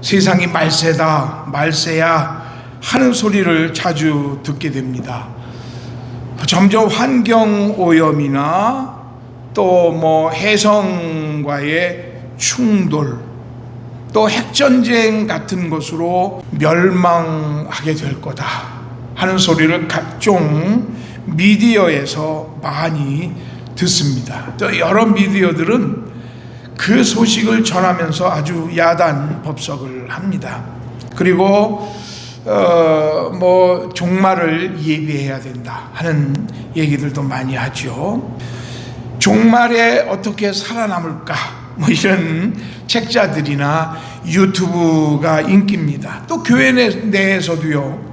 세상이 말세다, 말세야 하는 소리를 자주 듣게 됩니다. 점점 환경오염이나 또 해성과의 충돌, 또 핵전쟁 같은 것으로 멸망하게 될 거다 하는 소리를 각종 미디어에서 많이 듣습니다. 또 여러 미디어들은 그 소식을 전하면서 아주 야단 법석을 합니다. 그리고 종말을 예비해야 된다 하는 얘기들도 많이 하죠. 종말에 어떻게 살아남을까 이런 책자들이나 유튜브가 인기입니다. 또 교회 내에서도요,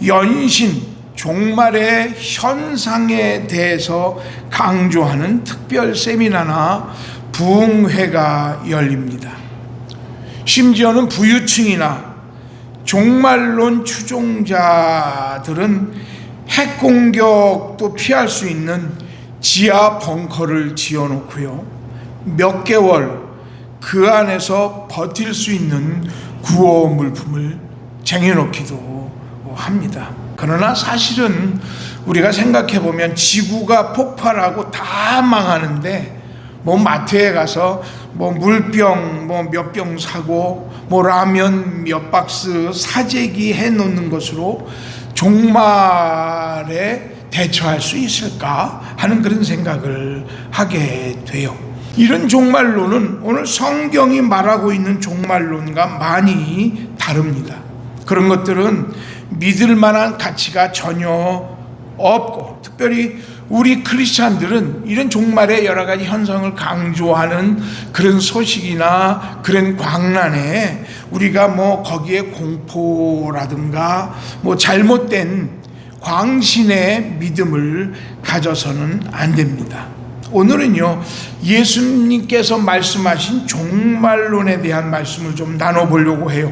연신 종말의 현상에 대해서 강조하는 특별 세미나나 부흥회가 열립니다. 심지어는 부유층이나 종말론 추종자들은 핵 공격도 피할 수 있는 지하 벙커를 지어놓고요, 몇 개월 그 안에서 버틸 수 있는 구호 물품을 쟁여놓기도 합니다. 그러나 사실은 우리가 생각해보면 지구가 폭발하고 다 망하는데 마트에 가서 물병 몇 병 사고 라면 몇 박스 사재기 해놓는 것으로 종말에 대처할 수 있을까 하는 그런 생각을 하게 돼요. 이런 종말론은 오늘 성경이 말하고 있는 종말론과 많이 다릅니다. 그런 것들은 믿을 만한 가치가 전혀 없고, 특별히 우리 크리스찬들은 이런 종말의 여러 가지 현상을 강조하는 그런 소식이나 그런 광란에 우리가 거기에 공포라든가 잘못된 광신의 믿음을 가져서는 안 됩니다. 오늘은요, 예수님께서 말씀하신 종말론에 대한 말씀을 좀 나눠보려고 해요.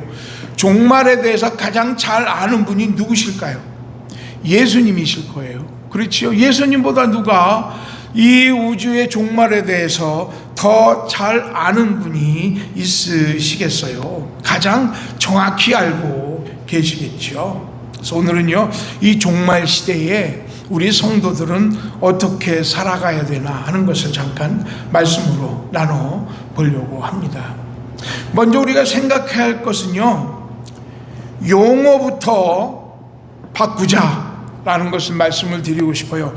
종말에 대해서 가장 잘 아는 분이 누구실까요? 예수님이실 거예요. 그렇지요? 예수님보다 누가 이 우주의 종말에 대해서 더 잘 아는 분이 있으시겠어요? 가장 정확히 알고 계시겠죠. 그래서 오늘은요, 이 종말 시대에 우리 성도들은 어떻게 살아가야 되나 하는 것을 잠깐 말씀으로 나눠 보려고 합니다. 먼저 우리가 생각해야 할 것은요, 용어부터 바꾸자라는 것을 말씀을 드리고 싶어요.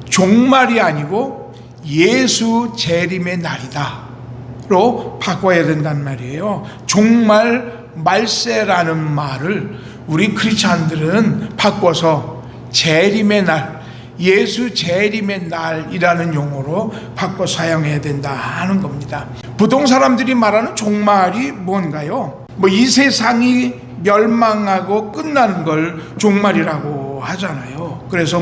종말이 아니고 예수 재림의 날이다로 바꿔야 된다는 말이에요. 종말, 말세라는 말을 우리 크리스찬들은 바꿔서 재림의 날, 예수 재림의 날이라는 용어로 바꿔 사용해야 된다 하는 겁니다. 보통 사람들이 말하는 종말이 뭔가요? 이 세상이 멸망하고 끝나는 걸 종말이라고 하잖아요. 그래서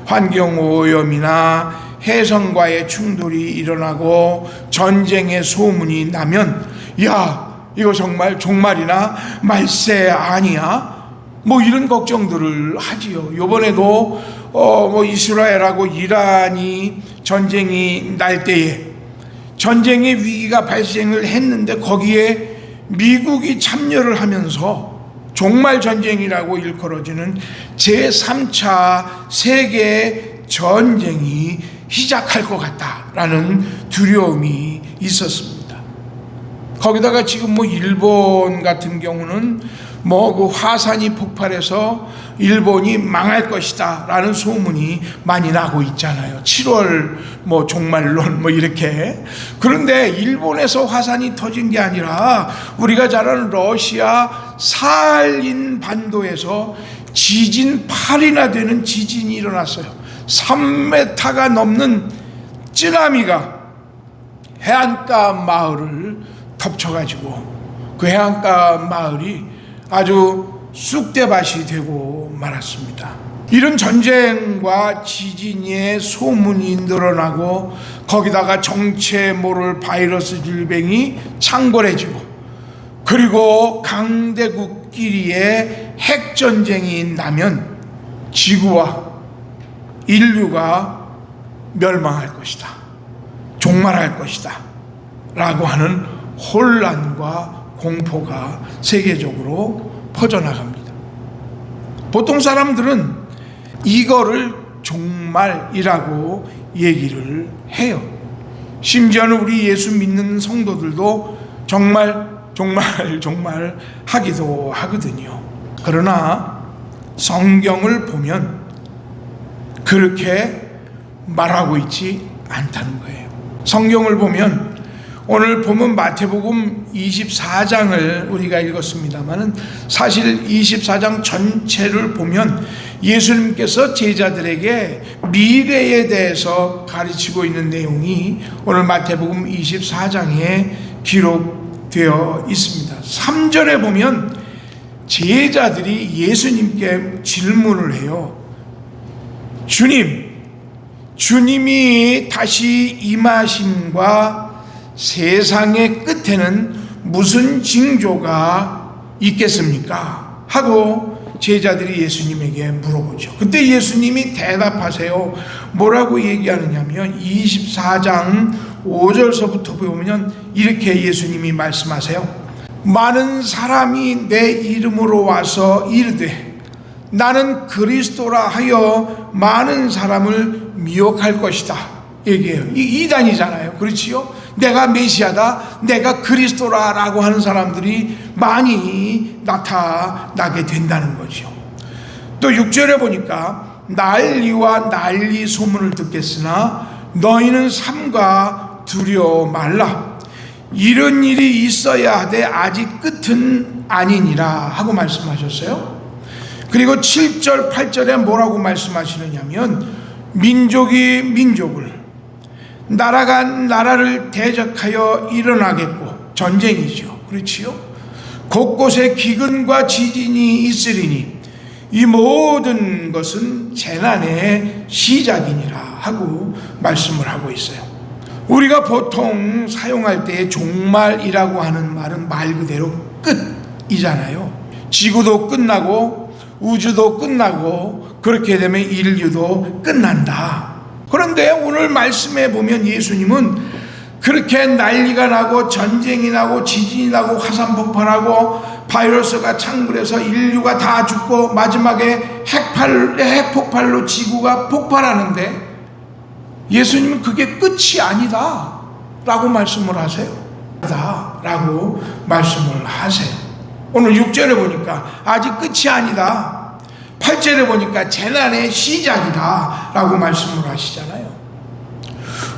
환경오염이나 해성과의 충돌이 일어나고 전쟁의 소문이 나면, 야, 이거 정말 종말이나 말세 아니야? 이런 걱정들을 하지요. 이번에도 이스라엘하고 이란이 전쟁이 날 때에 전쟁의 위기가 발생을 했는데 거기에 미국이 참여를 하면서 종말 전쟁이라고 일컬어지는 제3차 세계 전쟁이 시작할 것 같다라는 두려움이 있었습니다. 거기다가 지금 일본 같은 경우는 그 화산이 폭발해서 일본이 망할 것이다 라는 소문이 많이 나고 있잖아요. 7월 종말론 이렇게. 그런데 일본에서 화산이 터진 게 아니라 우리가 잘 아는 러시아 사할린 반도에서 지진 8이나 되는 지진이 일어났어요. 3m가 넘는 쓰나미가 해안가 마을을 덮쳐가지고 그 해안가 마을이 아주 쑥대밭이 되고 말았습니다. 이런 전쟁과 지진의 소문이 늘어나고 거기다가 정체 모를 바이러스 질병이 창궐해지고, 그리고 강대국끼리의 핵전쟁이 나면 지구와 인류가 멸망할 것이다, 종말할 것이다 라고 하는 혼란과 공포가 세계적으로 퍼져나갑니다. 보통 사람들은 이거를 종말이라고 얘기를 해요. 심지어는 우리 예수 믿는 성도들도 정말 하기도 하거든요. 그러나 성경을 보면 그렇게 말하고 있지 않다는 거예요. 성경을 보면 오늘 보면 마태복음 24장을 우리가 읽었습니다만은 사실 24장 전체를 보면 예수님께서 제자들에게 미래에 대해서 가르치고 있는 내용이 오늘 마태복음 24장에 기록되어 있습니다. 3절에 보면 제자들이 예수님께 질문을 해요. 주님이 다시 임하심과 세상의 끝에는 무슨 징조가 있겠습니까? 하고 제자들이 예수님에게 물어보죠. 그때 예수님이 대답하세요. 뭐라고 얘기하느냐면 24장 5절서부터 보면 이렇게 예수님이 말씀하세요. 많은 사람이 내 이름으로 와서 이르되 나는 그리스도라 하여 많은 사람을 미혹할 것이다 얘기해요. 이단이잖아요. 그렇지요? 내가 메시아다, 내가 그리스도라 라고 하는 사람들이 많이 나타나게 된다는 거죠. 또 6절에 보니까 난리와 난리 소문을 듣겠으나 너희는 삼가 두려워 말라. 이런 일이 있어야 하되 아직 끝은 아니니라 하고 말씀하셨어요. 그리고 7절 8절에 뭐라고 말씀하시느냐면 민족이 민족을, 나라가 나라를 대적하여 일어나겠고, 전쟁이죠. 그렇지요? 곳곳에 기근과 지진이 있으리니 이 모든 것은 재난의 시작이니라 하고 말씀을 하고 있어요. 우리가 보통 사용할 때 종말이라고 하는 말은 말 그대로 끝이잖아요. 지구도 끝나고 우주도 끝나고 그렇게 되면 인류도 끝난다. 그런데 오늘 말씀에 보면 예수님은 그렇게 난리가 나고 전쟁이 나고 지진이 나고 화산 폭발하고 바이러스가 창궐해서 인류가 다 죽고 마지막에 핵폭발로 지구가 폭발하는데 예수님은 그게 끝이 아니다 라고 말씀을 하세요. 라고 말씀을 하세요. 오늘 6절에 보니까 아직 끝이 아니다, 8절에 보니까 재난의 시작이다 라고 말씀을 하시잖아요.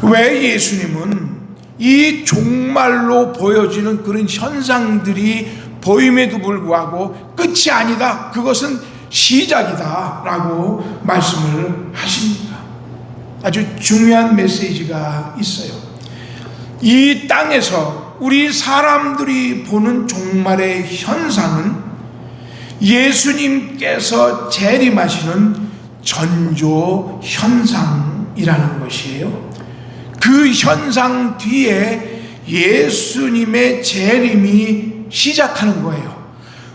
왜 예수님은 이 종말로 보여지는 그런 현상들이 보임에도 불구하고 끝이 아니다, 그것은 시작이다 라고 말씀을 하십니다. 아주 중요한 메시지가 있어요. 이 땅에서 우리 사람들이 보는 종말의 현상은 예수님께서 재림하시는 전조 현상이라는 것이에요. 그 현상 뒤에 예수님의 재림이 시작하는 거예요.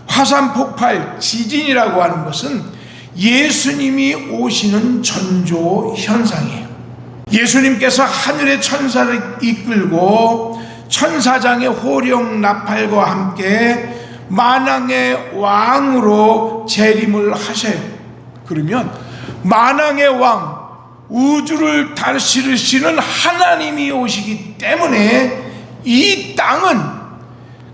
화산 폭발, 지진이라고 하는 것은 예수님이 오시는 전조 현상이에요. 예수님께서 하늘의 천사를 이끌고 천사장의 호령 나팔과 함께 만왕의 왕으로 재림을 하세요. 그러면 만왕의 왕, 우주를 다스리시는 하나님이 오시기 때문에 이 땅은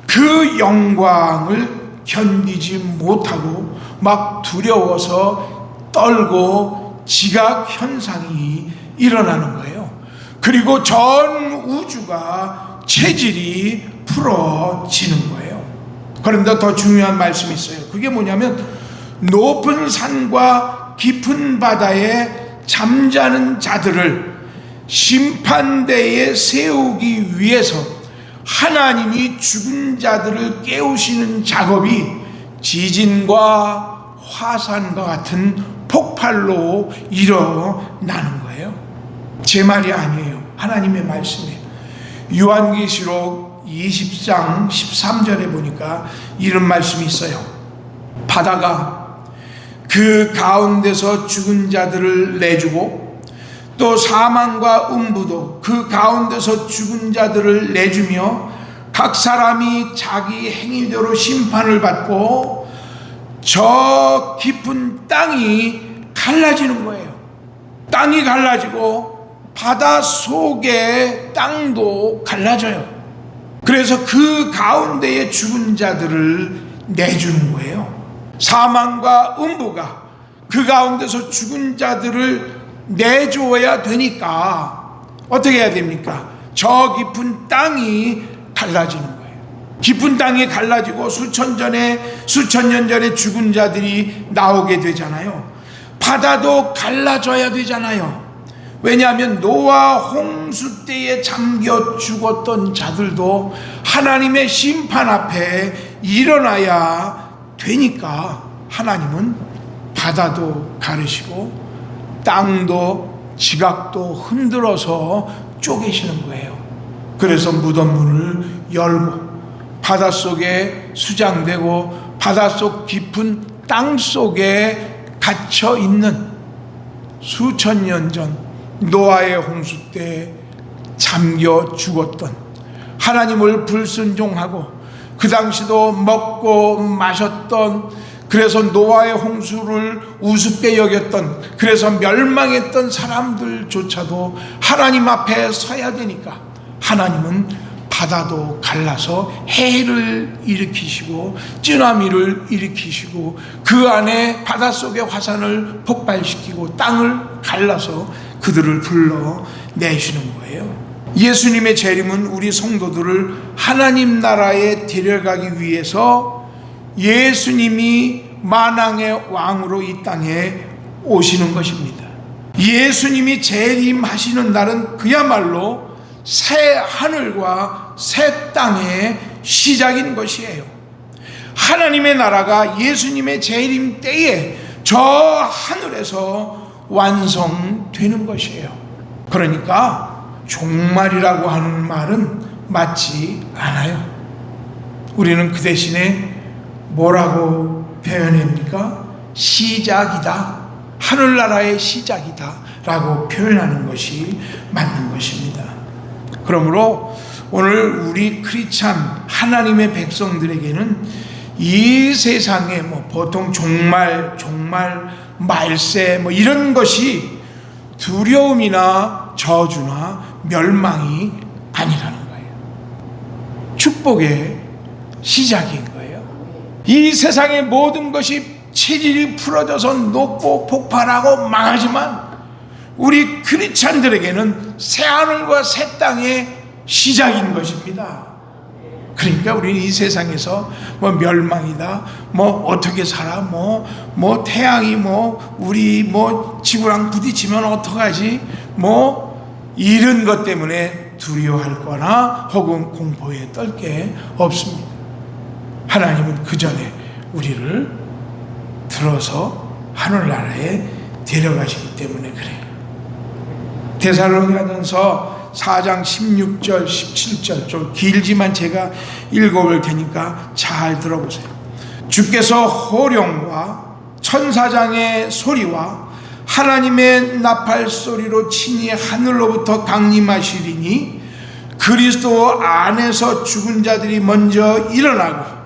그 영광을 견디지 못하고 막 두려워서 떨고 지각 현상이 일어나는 거예요. 그리고 전 우주가 체질이 풀어지는 거예요. 그런데 더 중요한 말씀이 있어요. 그게 뭐냐면 높은 산과 깊은 바다에 잠자는 자들을 심판대에 세우기 위해서 하나님이 죽은 자들을 깨우시는 작업이 지진과 화산과 같은 폭발로 일어나는 거예요. 제 말이 아니에요. 하나님의 말씀이에요. 요한계시록 20장 13절에 보니까 이런 말씀이 있어요. 바다가 그 가운데서 죽은 자들을 내주고 또 사망과 음부도 그 가운데서 죽은 자들을 내주며 각 사람이 자기 행위대로 심판을 받고 저 깊은 땅이 갈라지는 거예요. 땅이 갈라지고 바다 속의 땅도 갈라져요. 그래서 그 가운데에 죽은 자들을 내주는 거예요. 사망과 음부가 그 가운데서 죽은 자들을 내줘야 되니까 어떻게 해야 됩니까? 저 깊은 땅이 갈라지는 거예요. 깊은 땅이 갈라지고 수천 년 전에 죽은 자들이 나오게 되잖아요. 바다도 갈라져야 되잖아요. 왜냐하면 노아 홍수 때에 잠겨 죽었던 자들도 하나님의 심판 앞에 일어나야 되니까 하나님은 바다도 가르시고 땅도 지각도 흔들어서 쪼개시는 거예요. 그래서 무덤 문을 열고 바닷속에 수장되고 바닷속 깊은 땅 속에 갇혀 있는 수천 년 전 노아의 홍수 때 잠겨 죽었던, 하나님을 불순종하고 그 당시도 먹고 마셨던, 그래서 노아의 홍수를 우습게 여겼던, 그래서 멸망했던 사람들조차도 하나님 앞에 서야 되니까 하나님은 바다도 갈라서 해를 일으키시고 쓰나미를 일으키시고 그 안에 바닷속의 화산을 폭발시키고 땅을 갈라서 그들을 불러내시는 거예요. 예수님의 재림은 우리 성도들을 하나님 나라에 데려가기 위해서 예수님이 만왕의 왕으로 이 땅에 오시는 것입니다. 예수님이 재림하시는 날은 그야말로 새 하늘과 새 땅의 시작인 것이에요. 하나님의 나라가 예수님의 재림 때에 저 하늘에서 완성되는 것이에요. 그러니까 종말이라고 하는 말은 맞지 않아요. 우리는 그 대신에 뭐라고 표현합니까? 시작이다, 하늘나라의 시작이다 라고 표현하는 것이 맞는 것입니다. 그러므로 오늘 우리 크리스찬 하나님의 백성들에게는 이 세상에 보통 종말, 말세 이런 것이 두려움이나 저주나 멸망이 아니라는 거예요. 축복의 시작인 거예요. 이 세상의 모든 것이 체질이 풀어져서 녹고 폭발하고 망하지만 우리 크리스찬들에게는 새하늘과 새 땅의 시작인 것입니다. 그러니까 우리는 이 세상에서 멸망이다, 어떻게 살아, 태양이 우리 지구랑 부딪히면 어떡하지, 이런 것 때문에 두려워할 거나 혹은 공포에 떨 게 없습니다. 하나님은 그 전에 우리를 들어서 하늘나라에 데려가시기 때문에 그래요. 데살로니가전서 4장 16절 17절 좀 길지만 제가 읽어볼 테니까 잘 들어보세요. 주께서 호령과 천사장의 소리와 하나님의 나팔 소리로 친히 하늘로부터 강림하시리니 그리스도 안에서 죽은 자들이 먼저 일어나고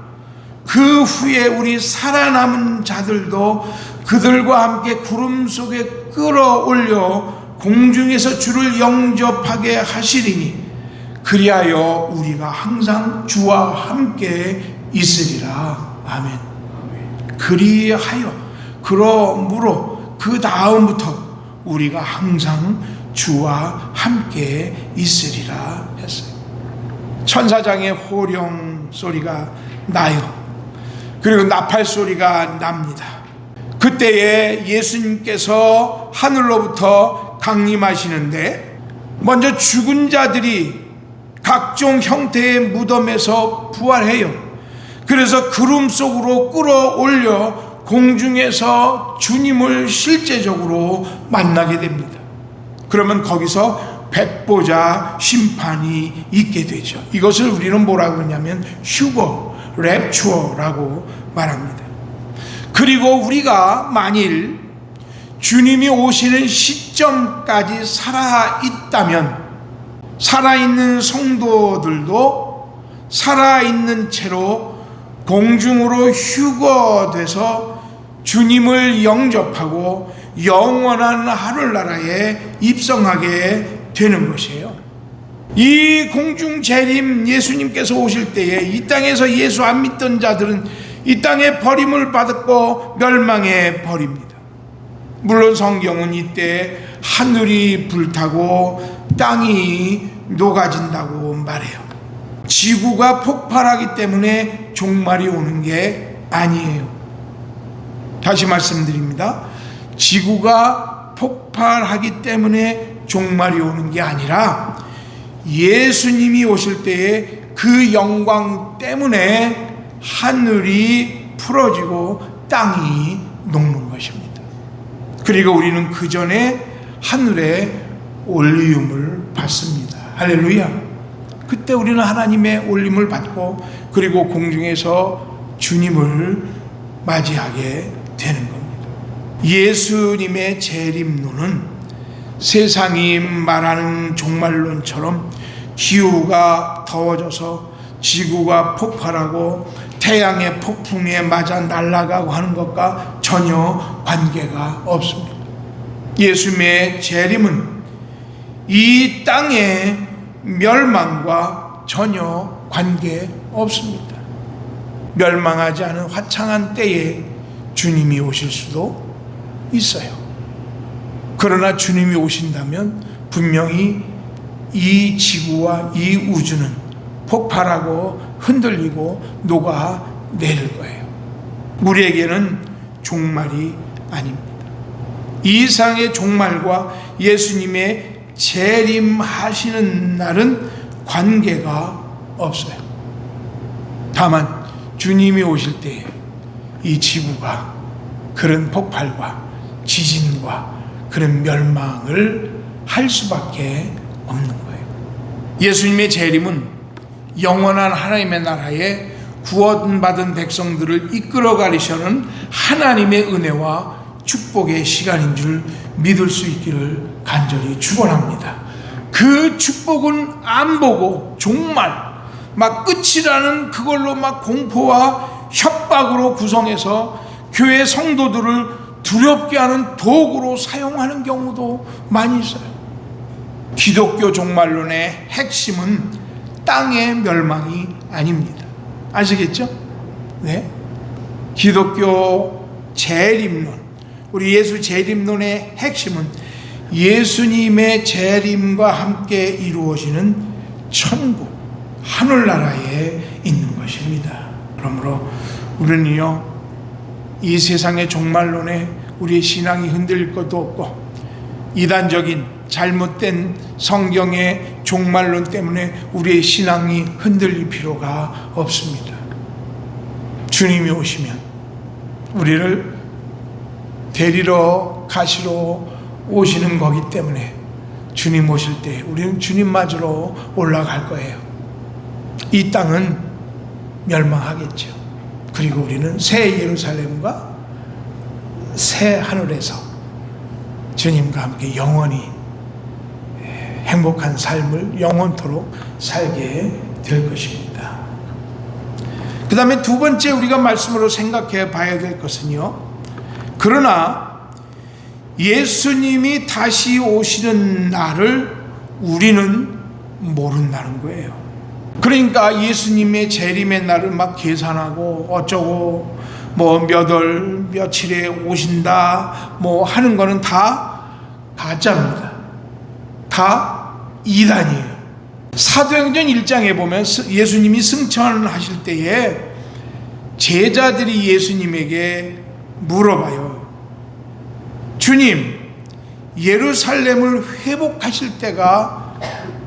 그 후에 우리 살아남은 자들도 그들과 함께 구름 속에 끌어올려 공중에서 주를 영접하게 하시리니 그리하여 우리가 항상 주와 함께 있으리라. 아멘. 그리하여, 그러므로 그 다음부터 우리가 항상 주와 함께 있으리라 했어요. 천사장의 호령 소리가 나요. 그리고 나팔 소리가 납니다. 그때에 예수님께서 하늘로부터 강림하시는데 먼저 죽은 자들이 각종 형태의 무덤에서 부활해요. 그래서 구름 속으로 끌어올려 공중에서 주님을 실제적으로 만나게 됩니다. 그러면 거기서 백보자 심판이 있게 되죠. 이것을 우리는 뭐라고 하냐면 휴거, 랩추어라고 말합니다. 그리고 우리가 만일 주님이 오시는 시점까지 살아있다면 살아있는 성도들도 살아있는 채로 공중으로 휴거돼서 주님을 영접하고 영원한 하늘나라에 입성하게 되는 것이에요. 이 공중 재림 예수님께서 오실 때에 이 땅에서 예수 안 믿던 자들은 이 땅에 버림을 받았고 멸망에 버립니다. 물론 성경은 이때 하늘이 불타고 땅이 녹아진다고 말해요. 지구가 폭발하기 때문에 종말이 오는 게 아니에요. 다시 말씀드립니다. 지구가 폭발하기 때문에 종말이 오는 게 아니라 예수님이 오실 때에 그 영광 때문에 하늘이 풀어지고 땅이 녹는 것입니다. 그리고 우리는 그 전에 하늘에 올리움을 받습니다. 할렐루야. 그때 우리는 하나님의 올림을 받고 그리고 공중에서 주님을 맞이하게 되는 겁니다. 예수님의 재림론은 세상이 말하는 종말론처럼 기후가 더워져서 지구가 폭발하고 태양의 폭풍에 맞아 날아가고 하는 것과 전혀 관계가 없습니다. 예수님의 재림은 이 땅의 멸망과 전혀 관계 없습니다. 멸망하지 않은 화창한 때에 주님이 오실 수도 있어요. 그러나 주님이 오신다면 분명히 이 지구와 이 우주는 폭발하고 흔들리고 녹아내릴 거예요. 우리에게는 종말이 아닙니다. 이 세상의 종말과 예수님의 재림하시는 날은 관계가 없어요. 다만 주님이 오실 때 이 지구가 그런 폭발과 지진과 그런 멸망을 할 수밖에 없는 거예요. 예수님의 재림은 영원한 하나님의 나라에 구원받은 백성들을 이끌어 가리시는 하나님의 은혜와 축복의 시간인 줄 믿을 수 있기를 간절히 축원합니다. 그 축복은 안 보고 정말 막 끝이라는 그걸로 막 공포와 협박으로 구성해서 교회 성도들을 두렵게 하는 도구로 사용하는 경우도 많이 있어요. 기독교 종말론의 핵심은 땅의 멸망이 아닙니다. 아시겠죠? 네. 기독교 재림론, 우리 예수 재림론의 핵심은 예수님의 재림과 함께 이루어지는 천국, 하늘나라에 있는 것입니다. 그러므로 우리는요, 이 세상의 종말론에 우리의 신앙이 흔들릴 것도 없고 이단적인 잘못된 성경의 종말론 때문에 우리의 신앙이 흔들릴 필요가 없습니다. 주님이 오시면 우리를 데리러 가시러 오시는 거기 때문에 주님 오실 때 우리는 주님 맞으러 올라갈 거예요. 이 땅은 멸망하겠죠. 그리고 우리는 새 예루살렘과 새 하늘에서 주님과 함께 영원히 행복한 삶을 영원토록 살게 될 것입니다. 그 다음에 두 번째 우리가 말씀으로 생각해 봐야 될 것은요, 그러나 예수님이 다시 오시는 날을 우리는 모른다는 거예요. 그러니까 예수님의 재림의 날을 막 계산하고 어쩌고 뭐 몇 월 며칠에 오신다 뭐 하는 거는 다 가짜입니다. 다 이단이에요. 사도행전 1장에 보면 예수님이 승천하실 때에 제자들이 예수님에게 물어봐요. 주님, 예루살렘을 회복하실 때가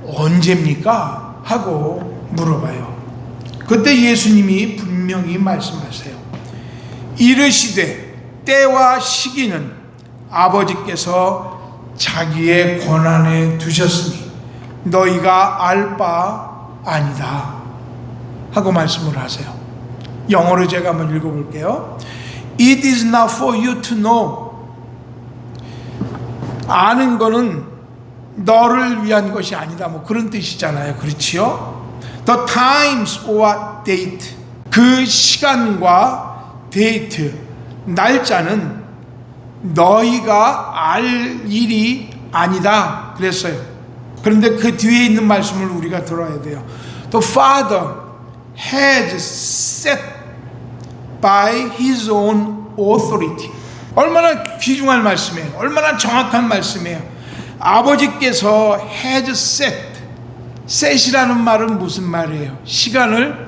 언제입니까? 하고 물어봐요. 그때 예수님이 분명히 말씀하세요. 이르시되 때와 시기는 아버지께서 자기의 권한에 두셨으니 너희가 알 바 아니다 하고 말씀을 하세요. 영어로 제가 한번 읽어볼게요. It is not for you to know. 아는 거는 너를 위한 것이 아니다, 뭐 그런 뜻이잖아요. 그렇지요? The times or date, 그 시간과 데이트, 날짜는 너희가 알 일이 아니다 그랬어요. 그런데 그 뒤에 있는 말씀을 우리가 들어야 돼요. The Father has set by His own authority. 얼마나 귀중한 말씀이에요. 얼마나 정확한 말씀이에요. 아버지께서 has set, set이라는 말은 무슨 말이에요? 시간을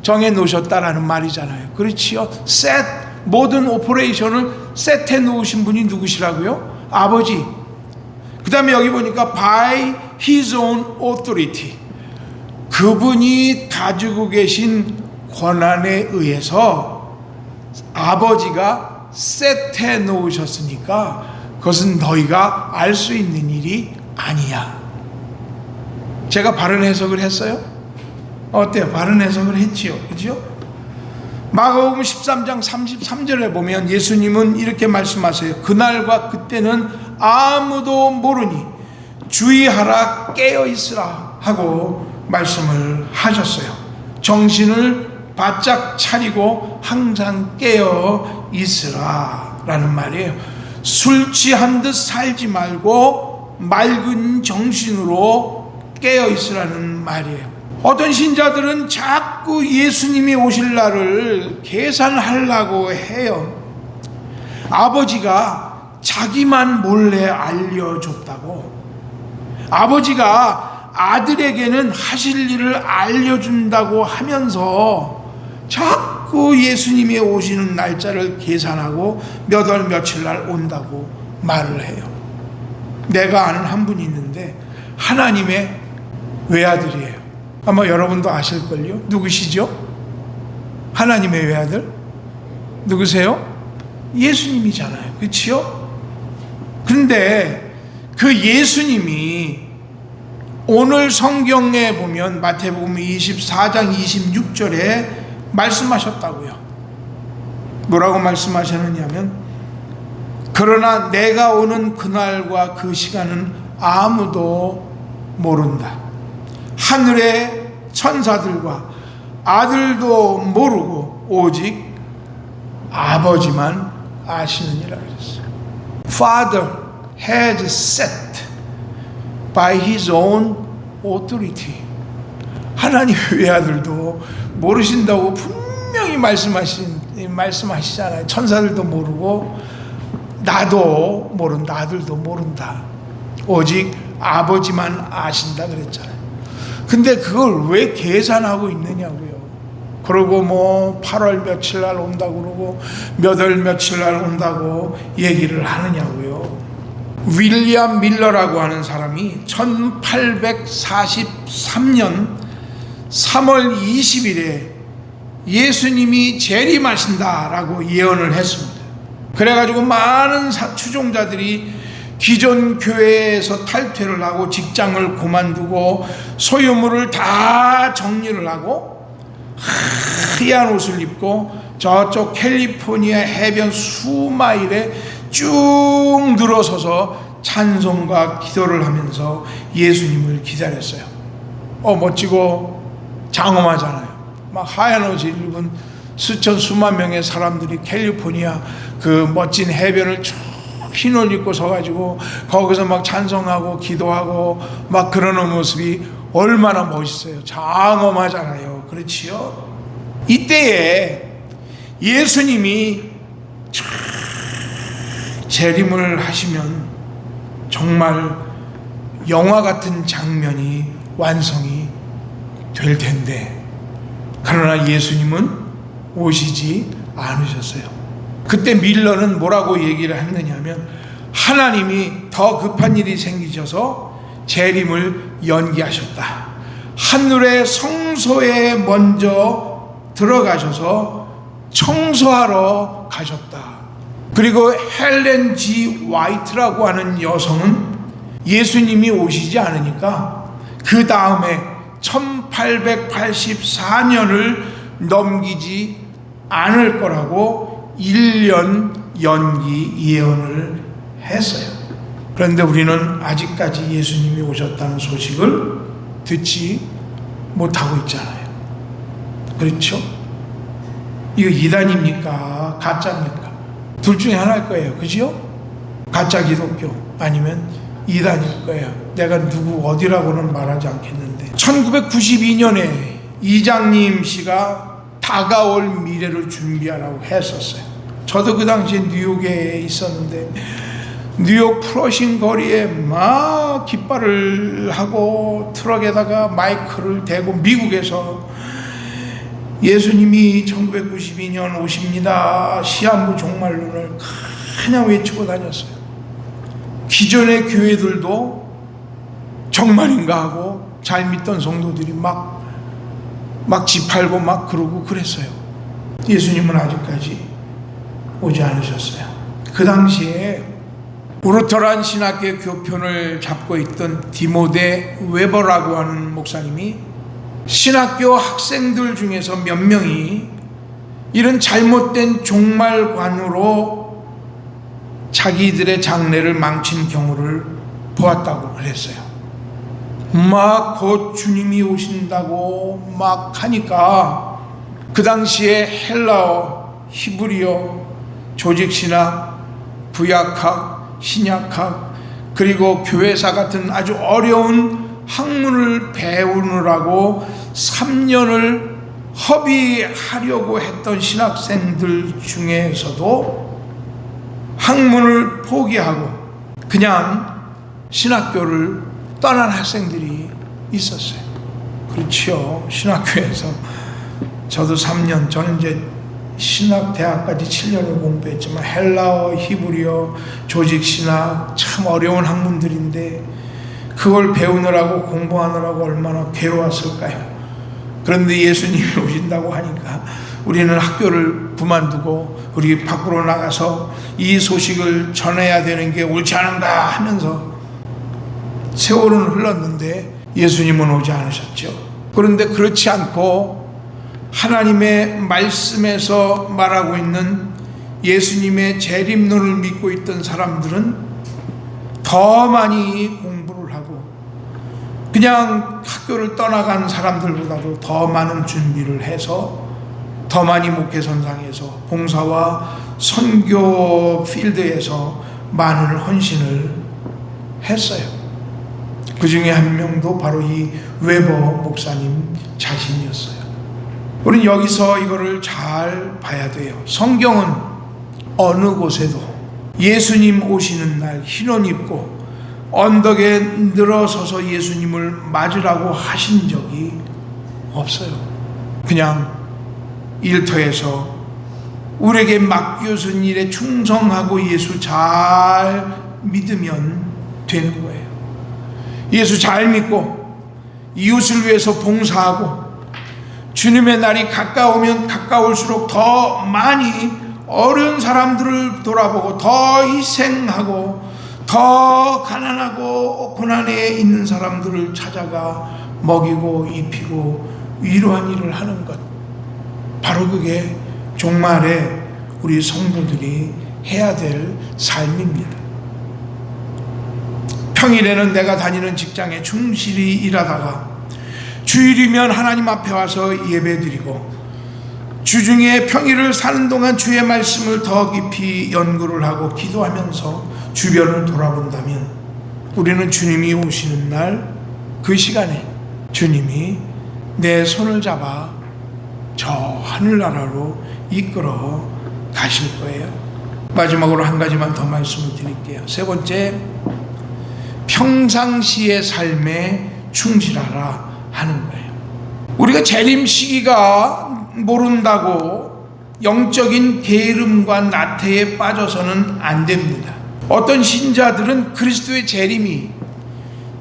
정해 놓으셨다라는 말이잖아요. 그렇지요? set, 모든 오퍼레이션을 set해 놓으신 분이 누구시라고요? 아버지. 그 다음에 여기 보니까 by his own authority, 그분이 가지고 계신 권한에 의해서 아버지가 set해 놓으셨으니까 그것은 너희가 알 수 있는 일이 아니야. 제가 바른 해석을 했어요? 어때요? 바른 해석을 했지요. 그죠? 마가복음 13장 33절에 보면 예수님은 이렇게 말씀하세요. 그날과 그때는 아무도 모르니 주의하라, 깨어있으라 하고 말씀을 하셨어요. 정신을 바짝 차리고 항상 깨어있으라 라는 말이에요. 술 취한 듯 살지 말고 맑은 정신으로 깨어있으라는 말이에요. 어떤 신자들은 자꾸 예수님이 오실 날을 계산하려고 해요. 아버지가 자기만 몰래 알려줬다고, 아버지가 아들에게는 하실 일을 알려준다고 하면서 자꾸 예수님이 오시는 날짜를 계산하고 몇 월 며칠 날 온다고 말을 해요. 내가 아는 한 분이 있는데 하나님의 외아들이에요. 아마 여러분도 아실걸요? 누구시죠? 하나님의 외아들? 누구세요? 예수님이잖아요. 그렇지요? 그런데 그 예수님이 오늘 성경에 보면 마태복음 24장 26절에 말씀하셨다고요. 뭐라고 말씀하셨느냐면, 그러나 내가 오는 그날과 그 시간은 아무도 모른다. 하늘의 천사들과 아들도 모르고 오직 아버지만 아시느니라 그랬어요. Father has set by His own authority. 하나님의 외아들도 모르신다고 분명히 말씀하시잖아요. 천사들도 모르고 나도 모른다, 아들도 모른다. 오직 아버지만 아신다 그랬잖아요. 근데 그걸 왜 계산하고 있느냐고요. 그러고 뭐 8월 며칠 날 온다고 그러고 몇 월 며칠 날 온다고 얘기를 하느냐고요. 윌리엄 밀러라고 하는 사람이 1843년 3월 20일에 예수님이 재림하신다라고 예언을 했습니다. 그래가지고 많은 추종자들이 기존 교회에서 탈퇴를 하고 직장을 그만두고 소유물을 다 정리를 하고 하얀 옷을 입고 저쪽 캘리포니아 해변 수마일에 쭉 늘어서서 찬송과 기도를 하면서 예수님을 기다렸어요. 멋지고 장엄하잖아요. 막 하얀 옷을 입은 수만 명의 사람들이 캘리포니아 그 멋진 해변을 쭉 흰 옷 입고 서가지고 거기서 막 찬송하고 기도하고 막 그러는 모습이 얼마나 멋있어요. 장엄하잖아요. 그렇지요? 이때에 예수님이 재림을 하시면 정말 영화 같은 장면이 완성이 될 텐데, 그러나 예수님은 오시지 않으셨어요. 그때 밀러는 뭐라고 얘기를 했느냐면, 하나님이 더 급한 일이 생기셔서 재림을 연기하셨다. 하늘의 성소에 먼저 들어가셔서 청소하러 가셨다. 그리고 헬렌 G. 화이트라고 하는 여성은 예수님이 오시지 않으니까 그 다음에 1884년을 넘기지 않을 거라고 1년 연기 예언을 했어요. 그런데 우리는 아직까지 예수님이 오셨다는 소식을 듣지 못하고 있잖아요. 그렇죠? 이거 이단입니까? 가짜입니까? 둘 중에 하나일 거예요. 그죠? 가짜 기독교 아니면 이단일 거예요. 내가 누구 어디라고는 말하지 않겠는데 1992년에 이장님 씨가 다가올 미래를 준비하라고 했었어요. 저도 그 당시에 뉴욕에 있었는데 뉴욕 플러싱 거리에 막 깃발을 하고 트럭에다가 마이크를 대고 미국에서 예수님이 1992년 오십니다. 시한부 종말론을 그냥 외치고 다녔어요. 기존의 교회들도 정말인가 하고 잘 믿던 성도들이 막 짓팔고 막 그러고 그랬어요. 예수님은 아직까지 오지 않으셨어요. 그 당시에 우르터란 신학교 교편을 잡고 있던 디모데 웨버라고 하는 목사님이 신학교 학생들 중에서 몇 명이 이런 잘못된 종말관으로 자기들의 장래를 망친 경우를 보았다고 그랬어요. 막 곧 주님이 오신다고 막 하니까 그 당시에 헬라어, 히브리어, 조직신학, 구약학, 신약학 그리고 교회사 같은 아주 어려운 학문을 배우느라고 3년을 허비하려고 했던 신학생들 중에서도 학문을 포기하고 그냥 신학교를 떠난 학생들이 있었어요. 그렇죠. 신학교에서 저도 3년, 저는 이제 신학대학까지 7년을 공부했지만 헬라어, 히브리어, 조직신학 참 어려운 학문들인데 그걸 배우느라고 공부하느라고 얼마나 괴로웠을까요? 그런데 예수님이 오신다고 하니까 우리는 학교를 그만두고 우리 밖으로 나가서 이 소식을 전해야 되는 게 옳지 않은가 하면서 세월은 흘렀는데 예수님은 오지 않으셨죠. 그런데 그렇지 않고 하나님의 말씀에서 말하고 있는 예수님의 재림론을 믿고 있던 사람들은 더 많이 공부를 하고 그냥 학교를 떠나간 사람들보다도 더 많은 준비를 해서 더 많이 목회선상에서 봉사와 선교 필드에서 많은 헌신을 했어요. 그 중에 한 명도 바로 이 웨버 목사님 자신이었어요. 우리는 여기서 이거를 잘 봐야 돼요. 성경은 어느 곳에도 예수님 오시는 날 흰옷 입고 언덕에 늘어서서 예수님을 맞으라고 하신 적이 없어요. 그냥 일터에서 우리에게 맡겨진 일에 충성하고 예수 잘 믿으면 되는 거예요. 예수 잘 믿고 이웃을 위해서 봉사하고 주님의 날이 가까우면 가까울수록 더 많이 어려운 사람들을 돌아보고 더 희생하고 더 가난하고 고난에 있는 사람들을 찾아가 먹이고 입히고 위로한 일을 하는 것, 바로 그게 종말에 우리 성도들이 해야 될 삶입니다. 평일에는 내가 다니는 직장에 충실히 일하다가 주일이면 하나님 앞에 와서 예배드리고 주중에 평일을 사는 동안 주의 말씀을 더 깊이 연구를 하고 기도하면서 주변을 돌아본다면 우리는 주님이 오시는 날 그 시간에 주님이 내 손을 잡아 저 하늘나라로 이끌어 가실 거예요. 마지막으로 한 가지만 더 말씀을 드릴게요. 세 번째, 평상시의 삶에 충실하라 하는 거예요. 우리가 재림 시기가 모른다고 영적인 게으름과 나태에 빠져서는 안 됩니다. 어떤 신자들은 그리스도의 재림이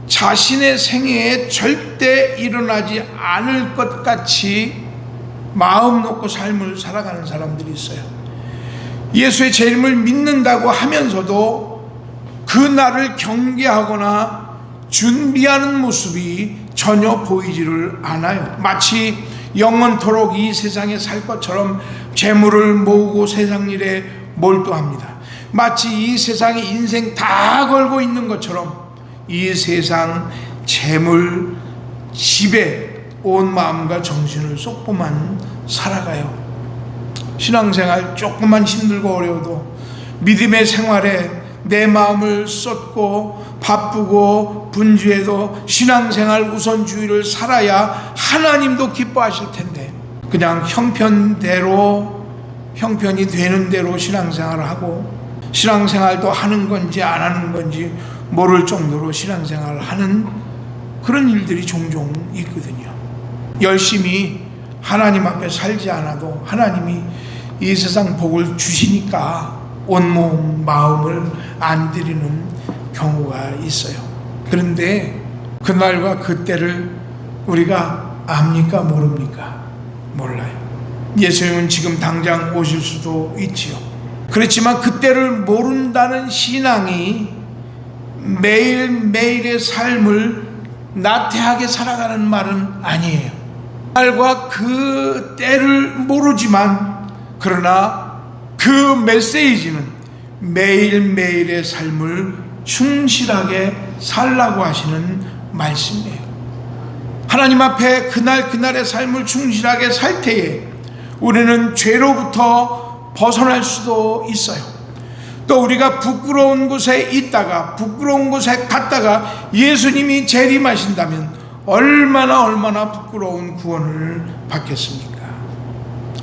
자신의 생애에 절대 일어나지 않을 것 같이 마음 놓고 삶을 살아가는 사람들이 있어요. 예수의 재림을 믿는다고 하면서도 그 날을 경계하거나 준비하는 모습이 전혀 보이지를 않아요. 마치 영원토록 이 세상에 살 것처럼 재물을 모으고 세상 일에 몰두합니다. 마치 이 세상에 인생 다 걸고 있는 것처럼 이 세상 재물, 집에 온 마음과 정신을 쏟고만 살아가요. 신앙생활 조금만 힘들고 어려워도 믿음의 생활에 내 마음을 쏟고 바쁘고 분주해도 신앙생활 우선주의를 살아야 하나님도 기뻐하실 텐데, 그냥 형편이 되는 대로 신앙생활을 하고 신앙생활도 하는 건지 안 하는 건지 모를 정도로 신앙생활을 하는 그런 일들이 종종 있거든요. 열심히 하나님 앞에 살지 않아도 하나님이 이 세상 복을 주시니까 온몸 마음을 안 드리는 경우가 있어요. 그런데 그날과 그때를 우리가 압니까 모릅니까? 몰라요. 예수님은 지금 당장 오실 수도 있지요. 그렇지만 그때를 모른다는 신앙이 매일매일의 삶을 나태하게 살아가는 말은 아니에요. 그날과 그 때를 모르지만 그러나 그 메시지는 매일매일의 삶을 충실하게 살라고 하시는 말씀이에요. 하나님 앞에 그날의 삶을 충실하게 살 때에 우리는 죄로부터 벗어날 수도 있어요. 또 우리가 부끄러운 곳에 있다가 부끄러운 곳에 갔다가 예수님이 재림하신다면 얼마나 부끄러운 구원을 받겠습니까?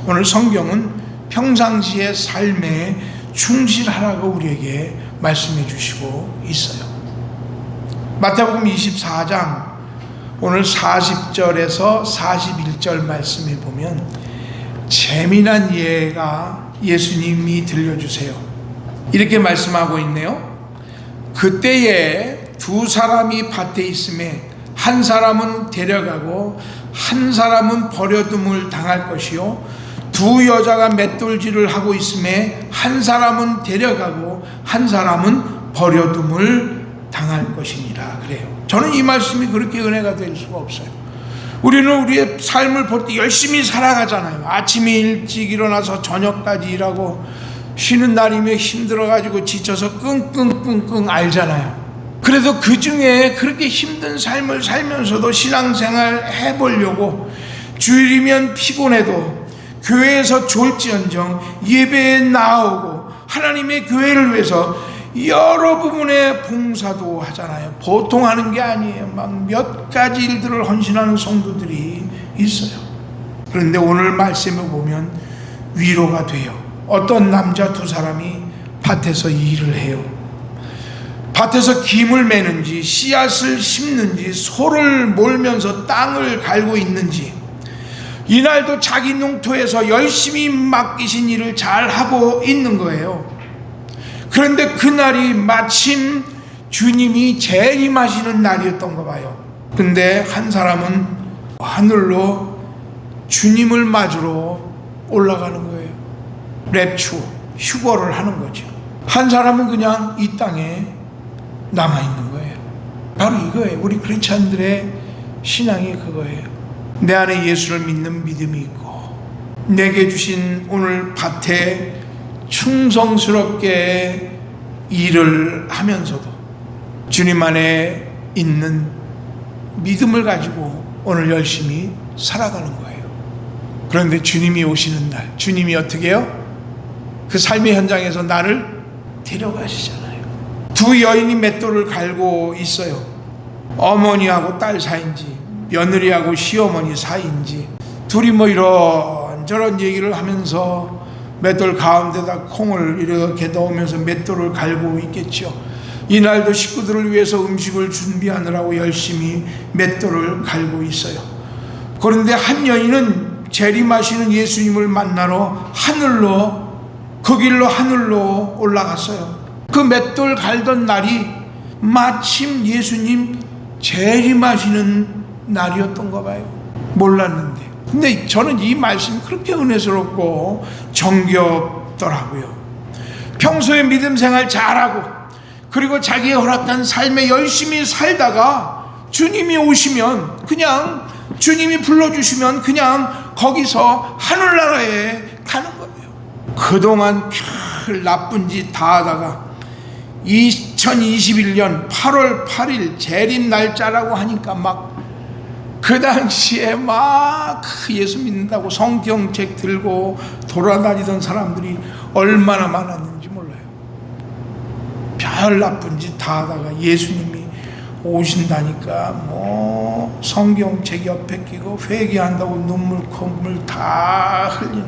오늘 성경은 평상시의 삶에 충실하라고 우리에게 말씀해 주시고 있어요. 마태복음 24장 오늘 40절에서 41절 말씀에 보면 재미난 예가 예수님이 들려주세요. 이렇게 말씀하고 있네요. 그때에 두 사람이 밭에 있음에 한 사람은 데려가고 한 사람은 버려둠을 당할 것이요, 두 여자가 맷돌질을 하고 있음에 한 사람은 데려가고 한 사람은 버려둠을 당할 것이니라 그래요. 저는 이 말씀이 그렇게 은혜가 될 수가 없어요. 우리는 우리의 삶을 볼 때 열심히 살아가잖아요. 아침에 일찍 일어나서 저녁까지 일하고 쉬는 날이면 힘들어가지고 지쳐서 끙끙 알잖아요. 그래도 그 중에 그렇게 힘든 삶을 살면서도 신앙생활 해보려고 주일이면 피곤해도 교회에서 졸지언정 예배에 나오고 하나님의 교회를 위해서 여러 부분의 봉사도 하잖아요. 보통 하는 게 아니에요. 막 몇 가지 일들을 헌신하는 성도들이 있어요. 그런데 오늘 말씀을 보면 위로가 돼요. 어떤 남자 두 사람이 밭에서 일을 해요. 밭에서 김을 매는지 씨앗을 심는지 소를 몰면서 땅을 갈고 있는지 이날도 자기 농토에서 열심히 맡기신 일을 잘하고 있는 거예요. 그런데 그날이 마침 주님이 재림하시는 날이었던가 봐요. 근데 한 사람은 하늘로 주님을 맞으러 올라가는 거예요. 랩추, 휴거를 하는 거죠. 한 사람은 그냥 이 땅에 남아있는 거예요. 바로 이거예요. 우리 크리스찬들의 신앙이 그거예요. 내 안에 예수를 믿는 믿음이 있고 내게 주신 오늘 밭에 충성스럽게 일을 하면서도 주님 안에 있는 믿음을 가지고 오늘 열심히 살아가는 거예요. 그런데 주님이 오시는 날, 주님이 어떻게 해요? 그 삶의 현장에서 나를 데려가시잖아요. 두 여인이 맷돌을 갈고 있어요. 어머니하고 딸 사이인지 며느리하고 시어머니 사이인지 둘이 뭐 이런저런 얘기를 하면서 맷돌 가운데다 콩을 이렇게 넣으면서 맷돌을 갈고 있겠죠. 이날도 식구들을 위해서 음식을 준비하느라고 열심히 맷돌을 갈고 있어요. 그런데 한 여인은 재림하시는 예수님을 만나러 그 길로 하늘로 올라갔어요. 그 맷돌 갈던 날이 마침 예수님 재림하시는 날이었던가 봐요. 몰랐는데. 근데 저는 이 말씀이 그렇게 은혜스럽고 정겹더라고요. 평소에 믿음 생활 잘하고 그리고 자기의 허락한 삶에 열심히 살다가 주님이 오시면 그냥 주님이 불러주시면 그냥 거기서 하늘나라에 가는 거예요. 그동안 별 나쁜 짓 다 하다가 2021년 8월 8일 재림 날짜라고 하니까 막 그 당시에 막 예수 믿는다고 성경책 들고 돌아다니던 사람들이 얼마나 많았는지 몰라요. 별 나쁜 짓 다 하다가 예수님이 오신다니까 뭐 성경책 옆에 끼고 회개한다고 눈물 콧물 다 흘리는,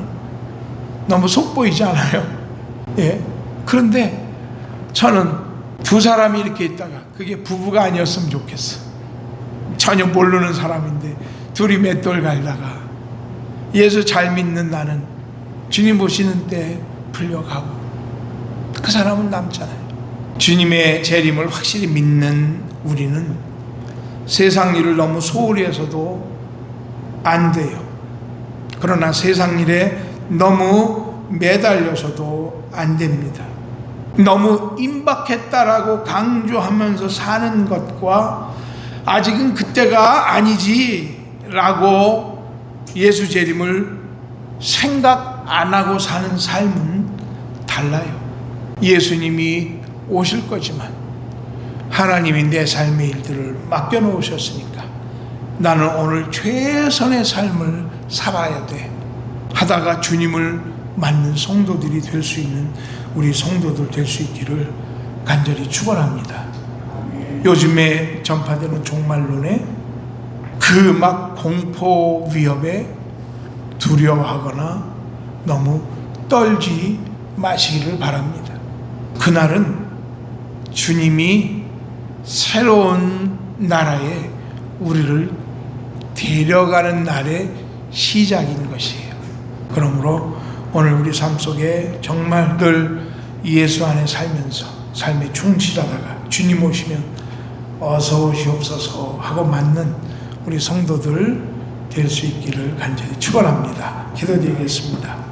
너무 속보이지 않아요? 예. 그런데 저는 두 사람이 이렇게 있다가 그게 부부가 아니었으면 좋겠어. 전혀 모르는 사람인데 둘이 맷돌 갈다가 예수 잘 믿는 나는 주님 오시는 때 풀려가고 그 사람은 남잖아요. 주님의 재림을 확실히 믿는 우리는 세상 일을 너무 소홀히 해서도 안 돼요. 그러나 세상 일에 너무 매달려서도 안 됩니다. 너무 임박했다라고 강조하면서 사는 것과 아직은 그때가 아니지 라고 예수 재림을 생각 안 하고 사는 삶은 달라요. 예수님이 오실 거지만 하나님이 내 삶의 일들을 맡겨놓으셨으니까 나는 오늘 최선의 삶을 살아야 돼 하다가 주님을 맞는 성도들이 될 수 있는 우리 성도들 될 수 있기를 간절히 축원합니다. 요즘에 전파되는 종말론에 그 막 공포 위협에 두려워하거나 너무 떨지 마시기를 바랍니다. 그날은 주님이 새로운 나라에 우리를 데려가는 날의 시작인 것이에요. 그러므로 오늘 우리 삶 속에 정말 늘 예수 안에 살면서 삶에 충실하다가 주님 오시면 어서 오시옵소서 하고 맞는 우리 성도들 될 수 있기를 간절히 축원합니다. 기도드리겠습니다.